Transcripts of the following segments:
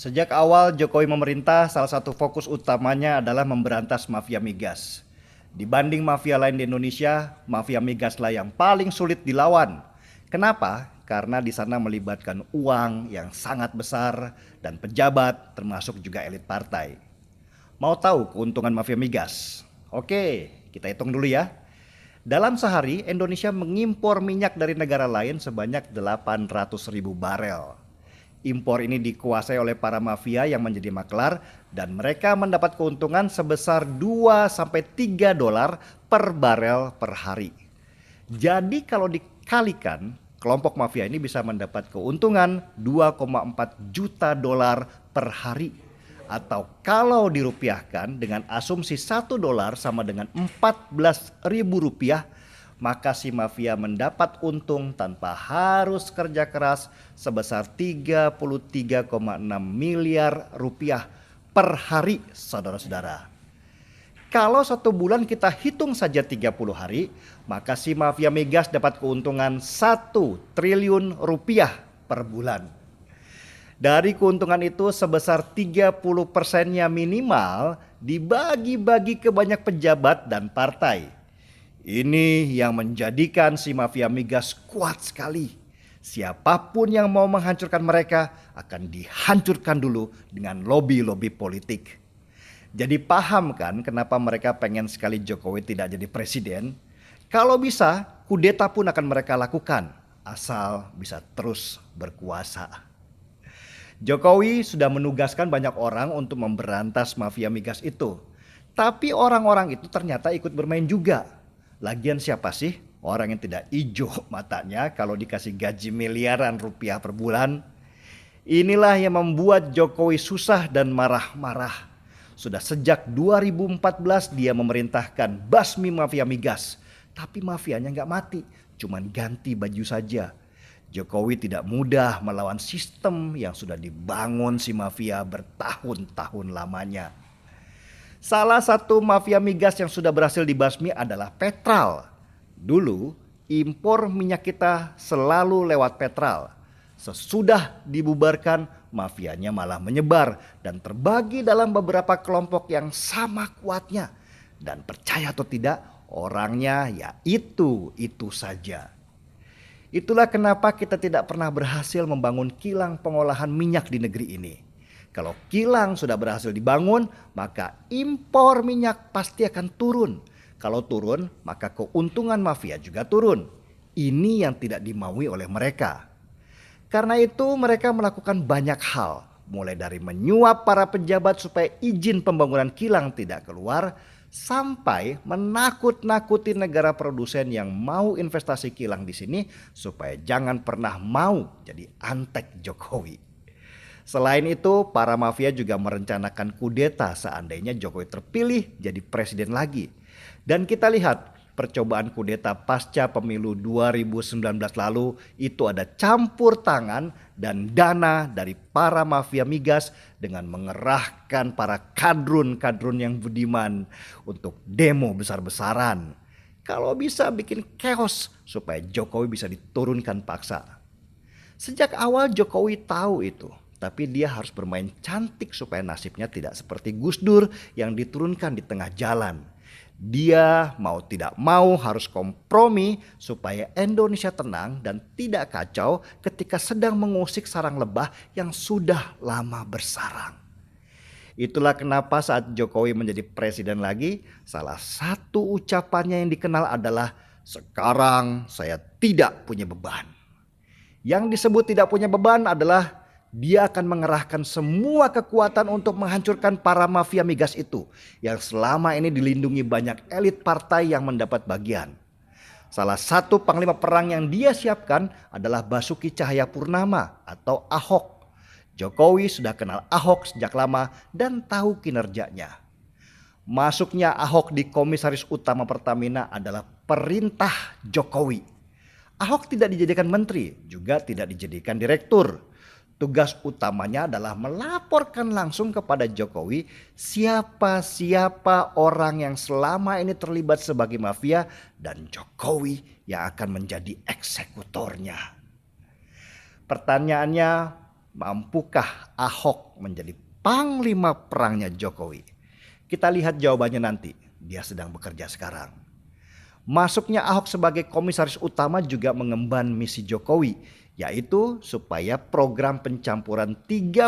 Sejak awal Jokowi memerintah, salah satu fokus utamanya adalah memberantas mafia migas. Dibanding mafia lain di Indonesia, mafia migaslah yang paling sulit dilawan. Kenapa? Karena di sana melibatkan uang yang sangat besar dan pejabat, termasuk juga elit partai. Mau tahu keuntungan mafia migas? Oke, kita hitung dulu ya. Dalam sehari, Indonesia mengimpor minyak dari negara lain sebanyak 800.000 barel. Impor ini dikuasai oleh para mafia yang menjadi maklar dan mereka mendapat keuntungan sebesar 2 sampai 3 dolar per barel per hari. Jadi kalau dikalikan, kelompok mafia ini bisa mendapat keuntungan 2,4 juta dolar per hari. Atau kalau dirupiahkan dengan asumsi 1 dolar sama dengan 14.000 rupiah, maka si mafia mendapat untung tanpa harus kerja keras sebesar 33,6 miliar rupiah per hari, saudara-saudara. Kalau 1 bulan kita hitung saja 30 hari, maka si mafia migas dapat keuntungan 1 triliun rupiah per bulan. Dari keuntungan itu sebesar 30%-nya minimal dibagi-bagi ke banyak pejabat dan partai. Ini yang menjadikan si mafia migas kuat sekali. Siapapun yang mau menghancurkan mereka akan dihancurkan dulu dengan lobby-lobby politik. Jadi paham kan kenapa mereka pengen sekali Jokowi tidak jadi presiden? Kalau bisa, kudeta pun akan mereka lakukan, asal bisa terus berkuasa. Jokowi sudah menugaskan banyak orang untuk memberantas mafia migas itu. Tapi orang-orang itu ternyata ikut bermain juga. Lagian siapa sih orang yang tidak hijau matanya kalau dikasih gaji miliaran rupiah per bulan? Inilah yang membuat Jokowi susah dan marah-marah. Sudah sejak 2014 dia memerintahkan basmi mafia migas. Tapi mafianya nggak mati, cuman ganti baju saja. Jokowi tidak mudah melawan sistem yang sudah dibangun si mafia bertahun-tahun lamanya. Salah satu mafia migas yang sudah berhasil dibasmi adalah Petral. Dulu impor minyak kita selalu lewat Petral. Sesudah dibubarkan, mafianya malah menyebar dan terbagi dalam beberapa kelompok yang sama kuatnya. Dan percaya atau tidak, orangnya ya itu saja. Itulah kenapa kita tidak pernah berhasil membangun kilang pengolahan minyak di negeri ini. Kalau kilang sudah berhasil dibangun, maka impor minyak pasti akan turun. Kalau turun, maka keuntungan mafia juga turun. Ini yang tidak dimaui oleh mereka. Karena itu mereka melakukan banyak hal, mulai dari menyuap para pejabat supaya izin pembangunan kilang tidak keluar, sampai menakut-nakuti negara produsen yang mau investasi kilang di sini supaya jangan pernah mau jadi antek Jokowi. Selain itu, para mafia juga merencanakan kudeta seandainya Jokowi terpilih jadi presiden lagi. Dan kita lihat percobaan kudeta pasca pemilu 2019 lalu itu ada campur tangan dan dana dari para mafia migas dengan mengerahkan para kadrun-kadrun yang budiman untuk demo besar-besaran. Kalau bisa bikin chaos supaya Jokowi bisa diturunkan paksa. Sejak awal Jokowi tahu itu. Tapi dia harus bermain cantik supaya nasibnya tidak seperti Gus Dur yang diturunkan di tengah jalan. Dia mau tidak mau harus kompromi supaya Indonesia tenang dan tidak kacau ketika sedang mengusik sarang lebah yang sudah lama bersarang. Itulah kenapa saat Jokowi menjadi presiden lagi, salah satu ucapannya yang dikenal adalah "Sekarang saya tidak punya beban". Yang disebut tidak punya beban adalah dia akan mengerahkan semua kekuatan untuk menghancurkan para mafia migas itu yang selama ini dilindungi banyak elit partai yang mendapat bagian. Salah satu panglima perang yang dia siapkan adalah Basuki Cahayapurnama atau Ahok. Jokowi sudah kenal Ahok sejak lama dan tahu kinerjanya. Masuknya Ahok di Komisaris Utama Pertamina adalah perintah Jokowi. Ahok tidak dijadikan menteri, juga tidak dijadikan direktur. Tugas utamanya adalah melaporkan langsung kepada Jokowi siapa-siapa orang yang selama ini terlibat sebagai mafia dan Jokowi yang akan menjadi eksekutornya. Pertanyaannya, Mampukah Ahok menjadi panglima perangnya Jokowi? Kita lihat jawabannya nanti. Dia sedang bekerja sekarang. Masuknya Ahok sebagai komisaris utama juga mengemban misi Jokowi, yaitu supaya program pencampuran 30%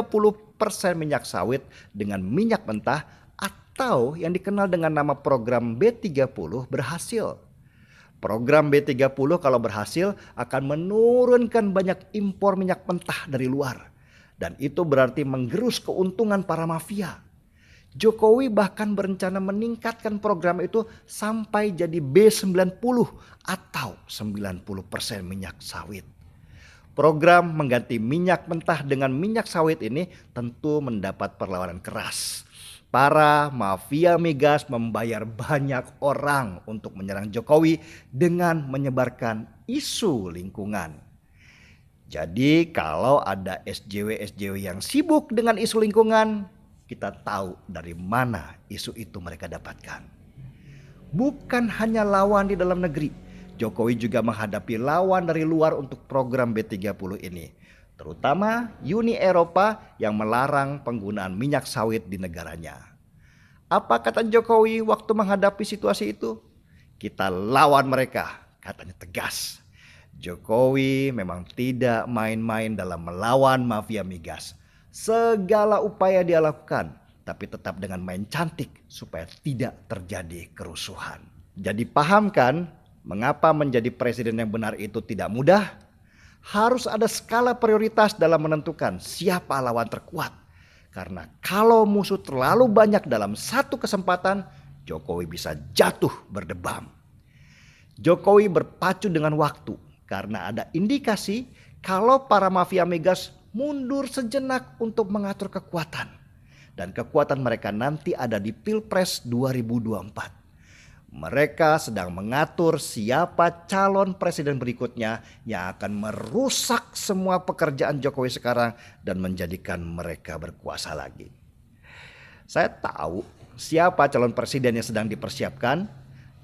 minyak sawit dengan minyak mentah atau yang dikenal dengan nama program B30 berhasil. Program B30 kalau berhasil akan menurunkan banyak impor minyak mentah dari luar. Dan itu berarti menggerus keuntungan para mafia. Jokowi bahkan berencana meningkatkan program itu sampai jadi B90 atau 90% minyak sawit. Program mengganti minyak mentah dengan minyak sawit ini tentu mendapat perlawanan keras. Para mafia migas membayar banyak orang untuk menyerang Jokowi dengan menyebarkan isu lingkungan. Jadi kalau ada SJW-SJW yang sibuk dengan isu lingkungan, kita tahu dari mana isu itu mereka dapatkan. Bukan hanya lawan di dalam negeri, Jokowi juga menghadapi lawan dari luar untuk program B30 ini. Terutama Uni Eropa yang melarang penggunaan minyak sawit di negaranya. Apa kata Jokowi waktu menghadapi situasi itu? Kita lawan mereka, katanya tegas. Jokowi memang tidak main-main dalam melawan mafia migas. Segala upaya dia lakukan, tapi tetap dengan main cantik supaya tidak terjadi kerusuhan. Jadi paham kan mengapa menjadi presiden yang benar itu tidak mudah? Harus ada skala prioritas dalam menentukan siapa lawan terkuat. Karena kalau musuh terlalu banyak dalam satu kesempatan, Jokowi bisa jatuh berdebam. Jokowi berpacu dengan waktu karena ada indikasi kalau para mafia migas mundur sejenak untuk mengatur kekuatan. Dan kekuatan mereka nanti ada di Pilpres 2024. Mereka sedang mengatur siapa calon presiden berikutnya yang akan merusak semua pekerjaan Jokowi sekarang dan menjadikan mereka berkuasa lagi. Saya tahu siapa calon presiden yang sedang dipersiapkan.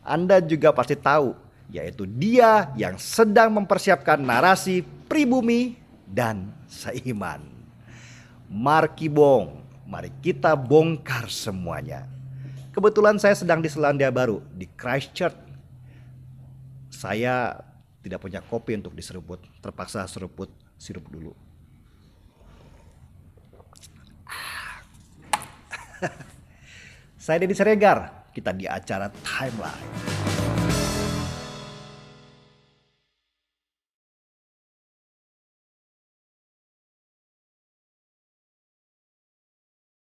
Anda juga pasti tahu, yaitu dia yang sedang mempersiapkan narasi pribumi dan seiman. Markibong, mari kita bongkar semuanya. Kebetulan saya sedang di Selandia Baru, di Christchurch. Saya tidak punya kopi untuk diseruput, terpaksa seruput sirup dulu. Saya Deddy Siregar, kita di acara Timeline.